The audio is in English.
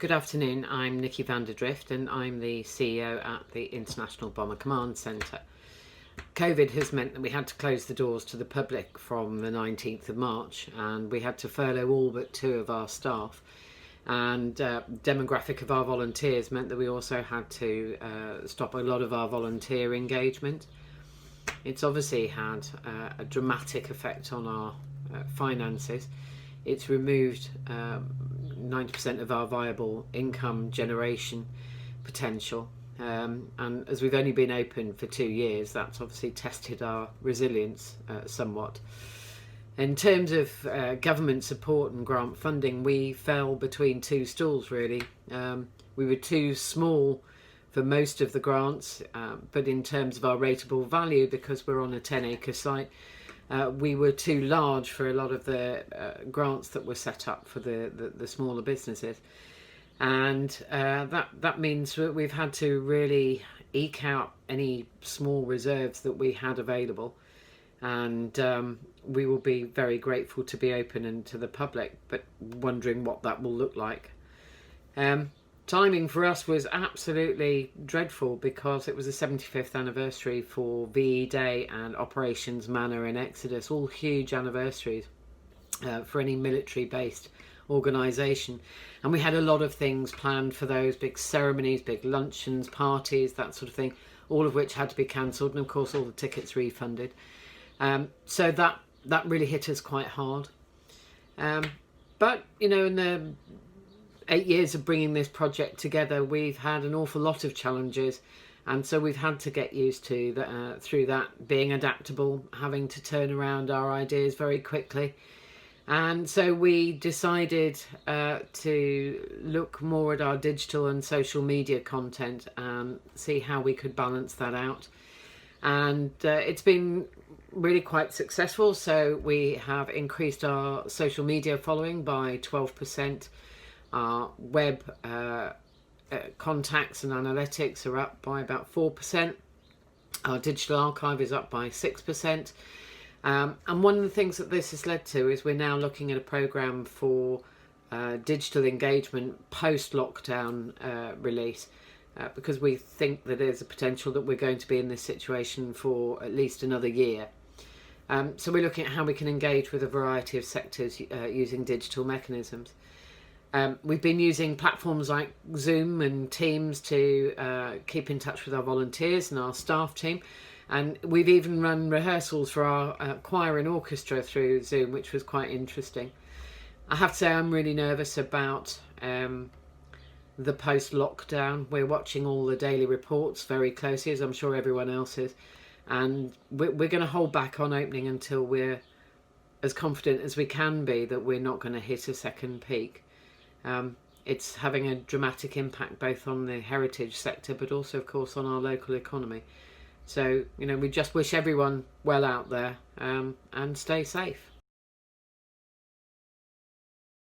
Good afternoon, I'm Nicky van der Drift and I'm the CEO at the International Bomber Command Centre. COVID has meant that we had to close the doors to the public from the 19th of March and we had to furlough all but 2 of our staff. And demographic of our volunteers meant that we also had to stop a lot of our volunteer engagement. It's obviously had a dramatic effect on our finances. It's removed 90% of our viable income generation potential, and as we've only been open for 2 years, that's obviously tested our resilience somewhat. In terms of government support and grant funding, we fell between 2 stools really. We were too small for most of the grants, but in terms of our rateable value, because we're on a 10-acre site, we were too large for a lot of the grants that were set up for the smaller businesses, and that means that we've had to really eke out any small reserves that we had available, and we will be very grateful to be open and to the public, but wondering what that will look like. Timing for us was absolutely dreadful because it was the 75th anniversary for VE Day and Operations Manor and Exodus, all huge anniversaries for any military-based organisation. And we had a lot of things planned for those, big ceremonies, big luncheons, parties, that sort of thing, all of which had to be cancelled, and of course all the tickets refunded. So that really hit us quite hard. But, you know, in the 8 years of bringing this project together, we've had an awful lot of challenges, and so we've had to get used to that, through that, being adaptable, having to turn around our ideas very quickly. And so we decided to look more at our digital and social media content and see how we could balance that out. And it's been really quite successful. So we have increased our social media following by 12%. Our web contacts and analytics are up by about 4%. Our digital archive is up by 6%. And one of the things that this has led to is we're now looking at a programme for digital engagement post-lockdown release, because we think that there's a potential that we're going to be in this situation for at least another year. So we're looking at how we can engage with a variety of sectors using digital mechanisms. We've been using platforms like Zoom and Teams to keep in touch with our volunteers and our staff team. And we've even run rehearsals for our choir and orchestra through Zoom, which was quite interesting. I have to say I'm really nervous about the post-lockdown. We're watching all the daily reports very closely, as I'm sure everyone else is. And we're going to hold back on opening until we're as confident as we can be that we're not going to hit a second peak. It's having a dramatic impact both on the heritage sector but also of course on our local economy. So, you know, we just wish everyone well out there, and stay safe.